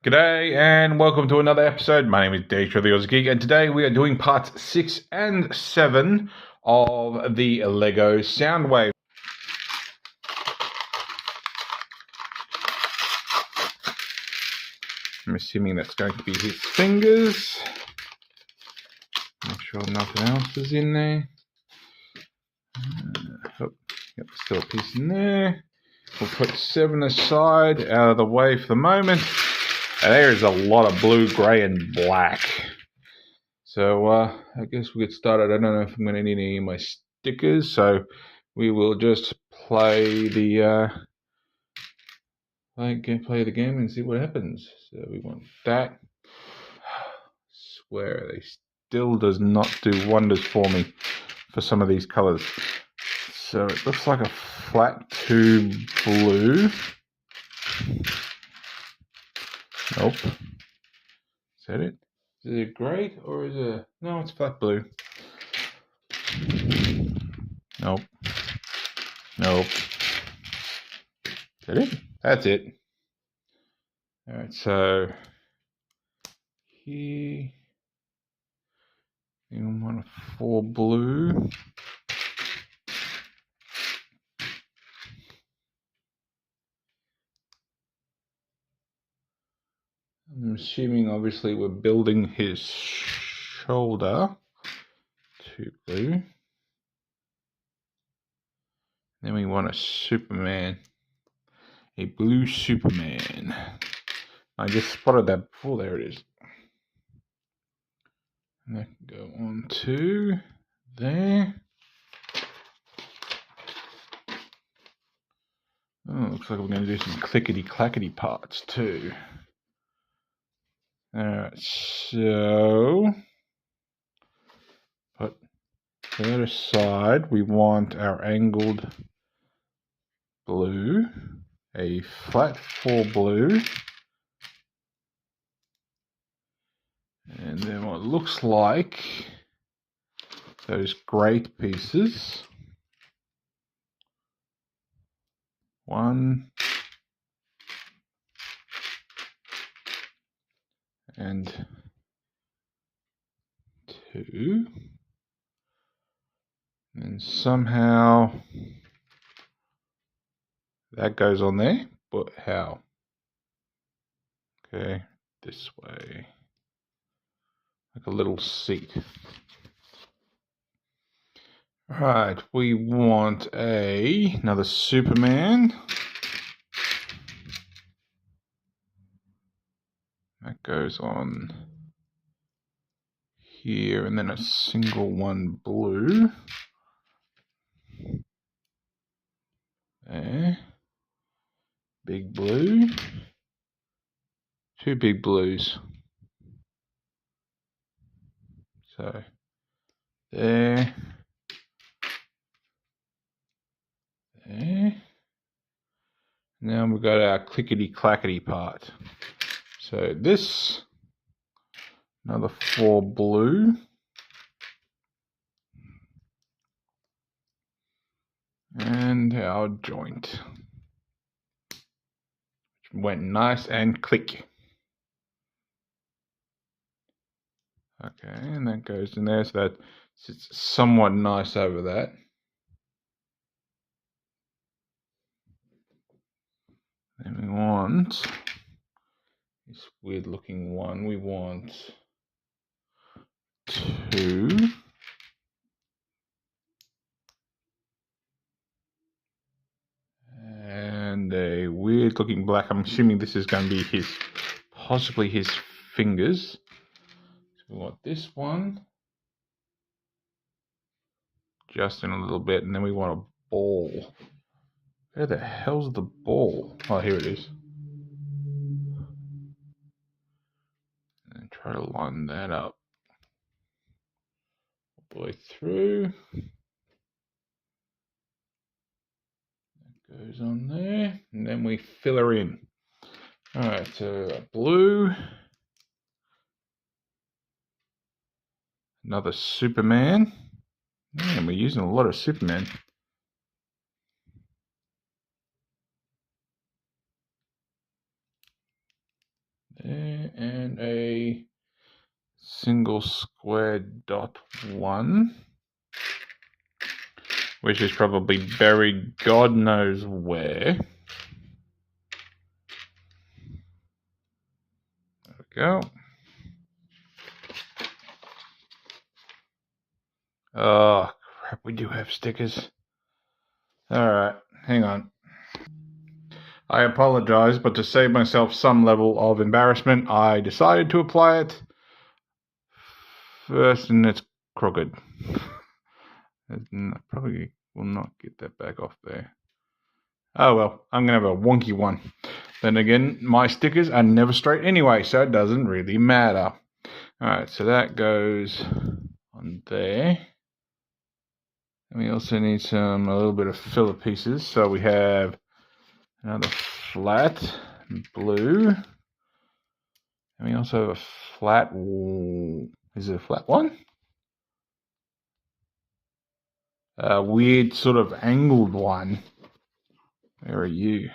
G'day and welcome to another episode. My name is Deja the Aussie Geek, and today we are doing parts 6 and 7 of the Lego Soundwave. I'm assuming that's going to be his fingers. Make sure nothing else is in there. Yep, still a piece in there. We'll put 7 aside, out of the way for the moment. And there is a lot of blue, grey, and black. So I guess we'll get started. I don't know if I'm going to need any of my stickers, so we will just play the play the game and see what happens. So we want that. I swear they still does not do wonders for me for some of these colours. So it looks like a flat tube blue. Nope. Is that it? Is it grey or is it? No, it's flat blue. Nope. Nope. Is that it? That's it. Alright, so here you want a 4 blue. I'm assuming obviously we're building his shoulder. 2 blue. Then we want a Superman. A blue Superman. I just spotted that before. There it is. And that can go on to there. Oh, looks like we're going to do some clickety-clackety parts too. Alright, so put that aside. We want our angled blue, a flat 4 blue, and then what looks like those great pieces. 1 and 2, and somehow that goes on there, but how? Okay, this way, like a little seat. Right, we want another Superman. That goes on here, and then a single one blue. There. Big blue. 2 big blues. So, there. There. Now we've got our clickety-clackety part. So this, another 4 blue. And our joint. Which went nice and click. Okay, and that goes in there, so that sits somewhat nice over that. Then we want this weird looking one. We want 2. And a weird looking black. I'm assuming this is going to be his, possibly his fingers. So we want this one. Just in a little bit, and then we want a ball. Where the hell's the ball? Oh, here it is. And try to line that up all the way through. That goes on there, and then we fill her in. Alright, so a blue. Another Superman. Man, we're using a lot of Superman. there, and a single square dot 1, which is probably buried God knows where. There we go. Oh crap, we do have stickers. Alright, hang on. I apologize, but to save myself some level of embarrassment, I decided to apply it first, and it's crooked. Probably will not get that back off there. Oh well, I'm going to have a wonky one. Then again, my stickers are never straight anyway, so it doesn't really matter. Alright, so that goes on there. And we also need a little bit of filler pieces. So we have another flat blue. And we also have a flat, is it a flat one? A weird sort of angled one. Where are you?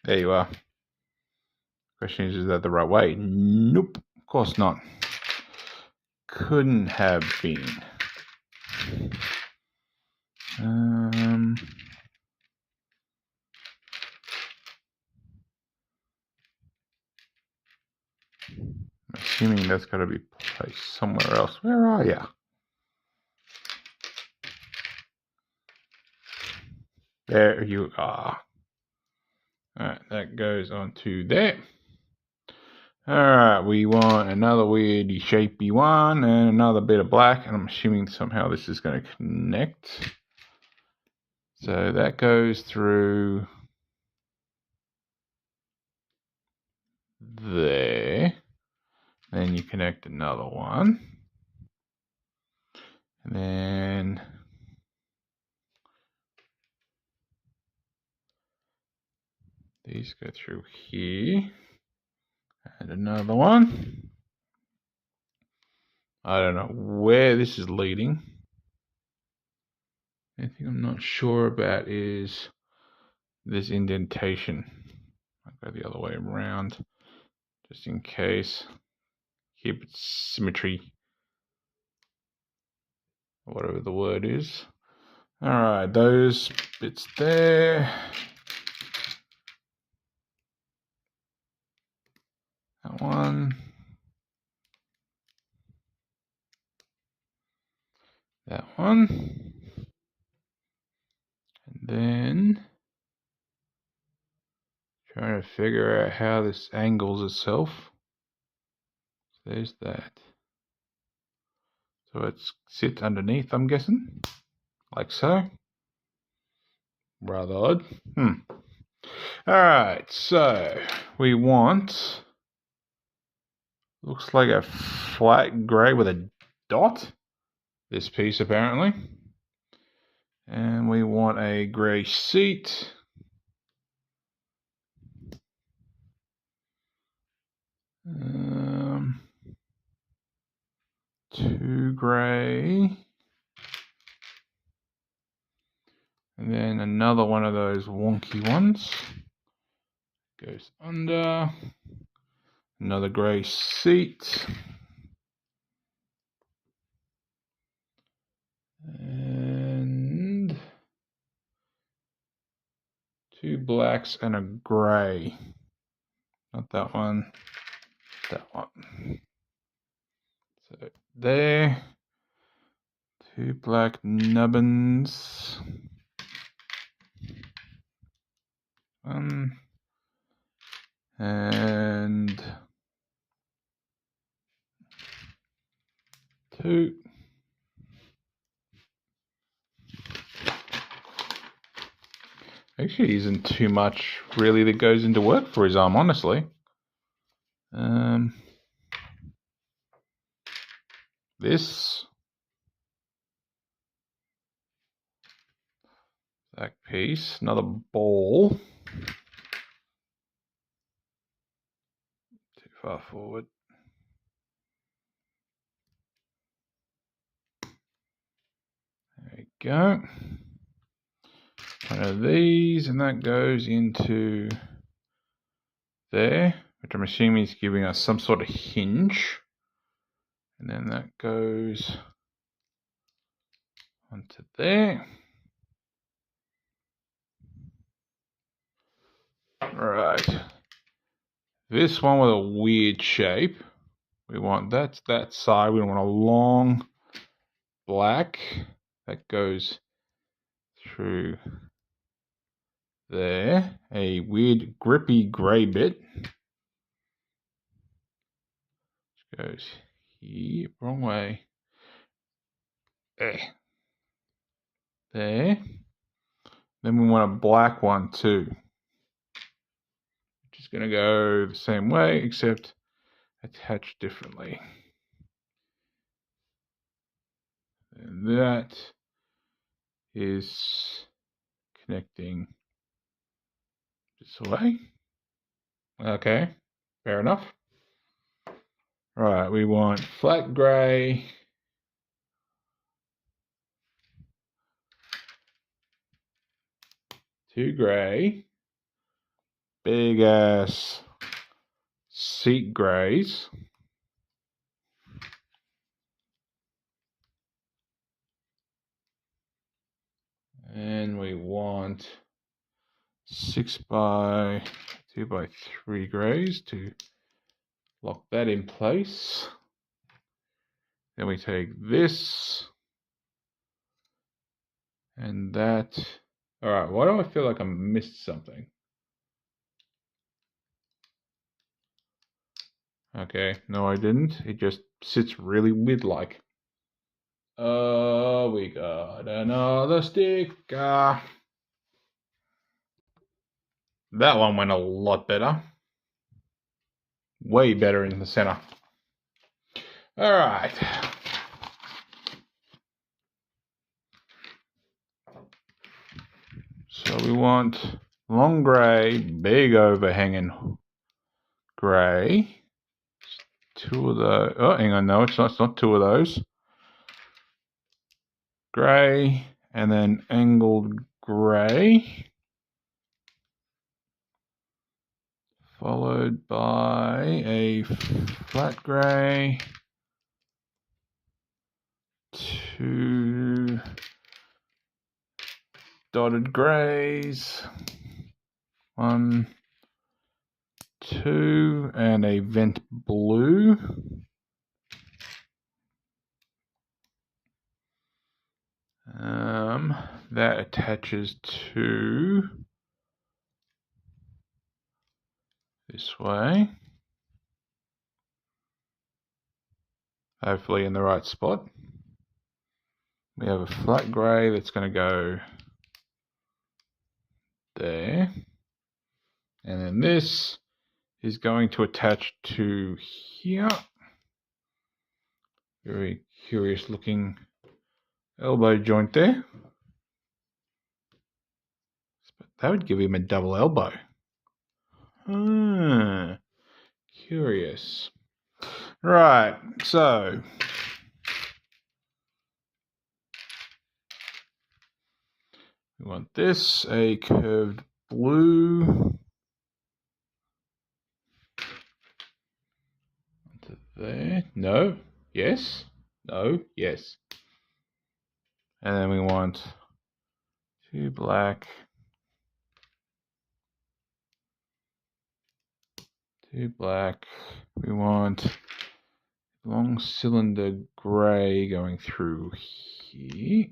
There you are. Question is that the right way? Nope, of course not. Couldn't have been. I'm assuming that's got to be placed somewhere else. Where are you? There you are. Alright, that goes onto there. Alright, we want another weird shapey one and another bit of black, and I'm assuming somehow this is going to connect. So that goes through there. Then you connect another one. And then these go through here. And another one. I don't know where this is leading. Anything I'm not sure about is this indentation. I'll go the other way around, just in case. Keep it symmetry, whatever the word is. Alright, those bits there. That one. That one. And then trying to figure out how this angles itself. So there's that. So it sits underneath, I'm guessing. Like so. Rather odd. Alright, so we want, looks like a flat grey with a dot. This piece apparently. And we want a grey seat. Two grey. And then another one of those wonky ones. Goes under. Another grey seat. And two blacks and a grey. Not that one. That one. So there. Two black nubbins. And two. Actually, isn't too much really that goes into work for his arm, honestly. This black piece, another ball. Too far forward. There we go. one of these, and that goes into there, which I'm assuming is giving us some sort of hinge. And then that goes onto there. Right. This one with a weird shape. We want that side. We want a long black that goes through there. A weird grippy grey bit. Goes here, wrong way. There. Then we want a black one too. Just going to go the same way, except attached differently. And that is connecting this way. Okay, fair enough. Right, we want flat grey. Two grey. Big ass seat greys. And we want 6x2 by 3 greys to lock that in place. Then we take this and that. All right, why do I feel like I missed something? Okay, no I didn't. It just sits really weird-like. Oh, we got another sticker. That one went a lot better. Way better in the center. All right. So we want long grey, big overhanging grey. Two of those. Oh, hang on, no, it's not two of those. Grey, and then angled grey. Followed by a flat grey. Two dotted greys. 1, 2, and a vent blue. That attaches to this way. Hopefully in the right spot. We have a flat grey that's going to go there. And then this is going to attach to here. Very curious looking elbow joint there. That would give him a double elbow. Curious. Right, so we want this, a curved blue. Onto there. No. Yes. No. Yes. And then we want 2 black. 2 black. We want long cylinder grey going through here.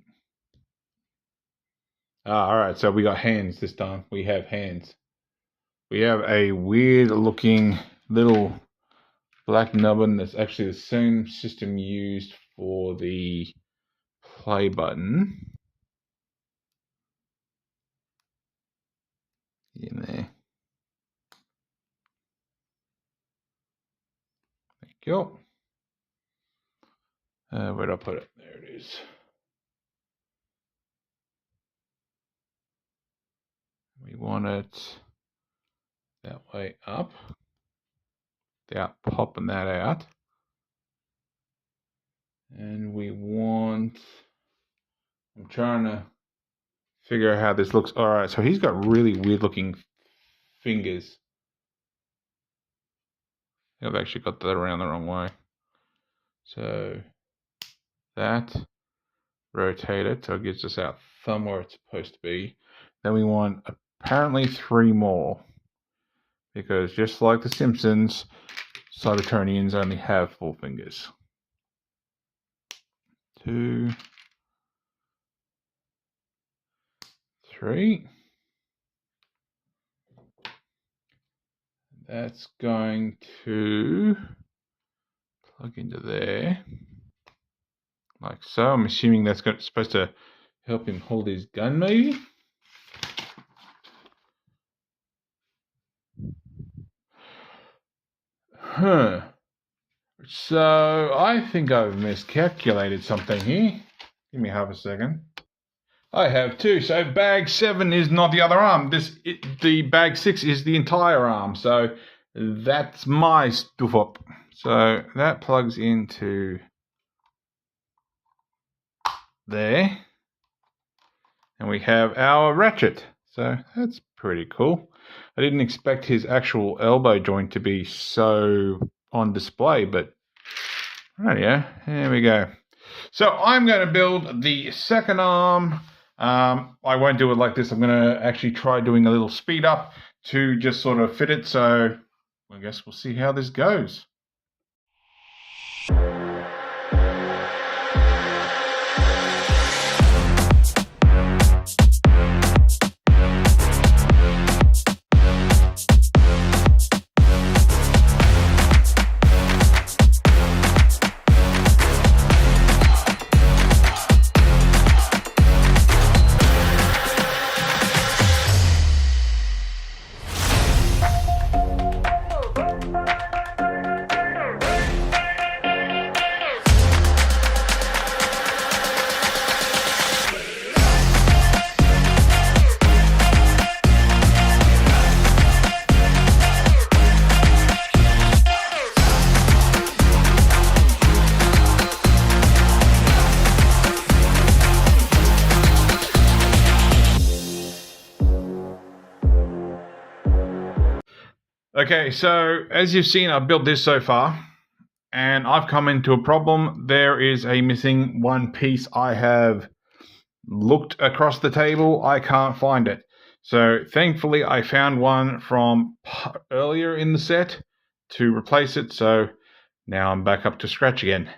Alright, so we got hands this time. We have hands. We have a weird looking little black nubbin that's actually the same system used for the play button. In there. Thank you. Where'd I put it? There it is. We want it that way up. Without popping that out. And we want, I'm trying to figure out how this looks. All right, so he's got really weird looking fingers. I've actually got that around the wrong way. So that, rotate it so it gives us our thumb where it's supposed to be. Then we want apparently 3 more, because just like the Simpsons, Cybertronians only have 4 fingers. 2, 3. That's going to plug into there, like so. I'm assuming that's supposed to help him hold his gun, maybe? Huh. So, I think I've miscalculated something here. Give me half a second. I have too. So bag 7 is not the other arm. The bag 6 is the entire arm. So that's my stuff up. So that plugs into there. And we have our ratchet. So that's pretty cool. I didn't expect his actual elbow joint to be so on display, but right, yeah, there we go. So I'm going to build the second arm. I won't do it like this. I'm going to actually try doing a little speed up to just sort of fit it. So I guess we'll see how this goes. Okay, so as you've seen, I've built this so far, and I've come into a problem. There is a missing one piece. I have looked across the table. I can't find it. So thankfully, I found one from earlier in the set to replace it. So now I'm back up to scratch again.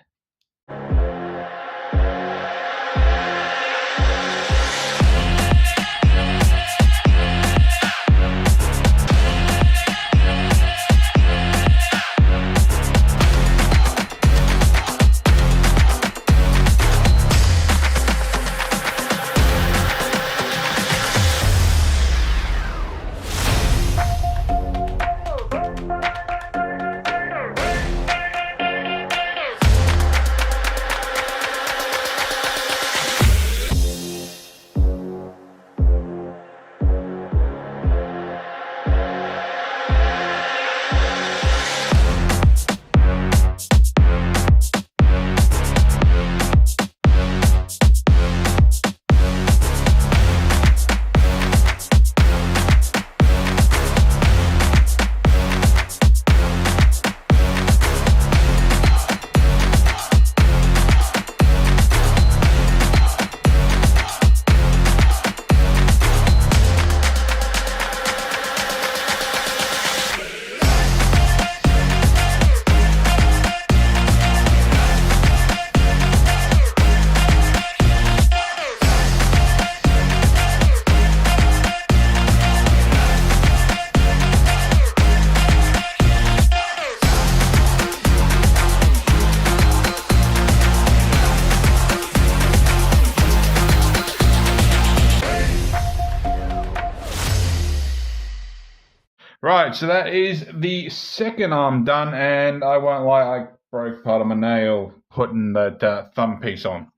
Right, so that is the second arm done, and I won't lie, I broke part of my nail putting that thumb piece on.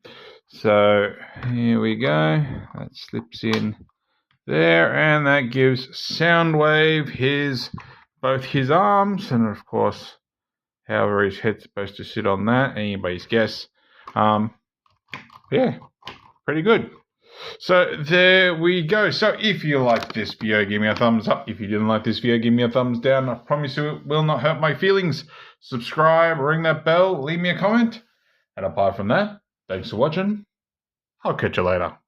So here we go. That slips in there, and that gives Soundwave both his arms, and of course, however his head's supposed to sit on that. Anybody's guess. Yeah, pretty good. So there we go. So if you liked this video, give me a thumbs up. If you didn't like this video, give me a thumbs down. I promise you it will not hurt my feelings. Subscribe, ring that bell, leave me a comment. And apart from that, thanks for watching. I'll catch you later.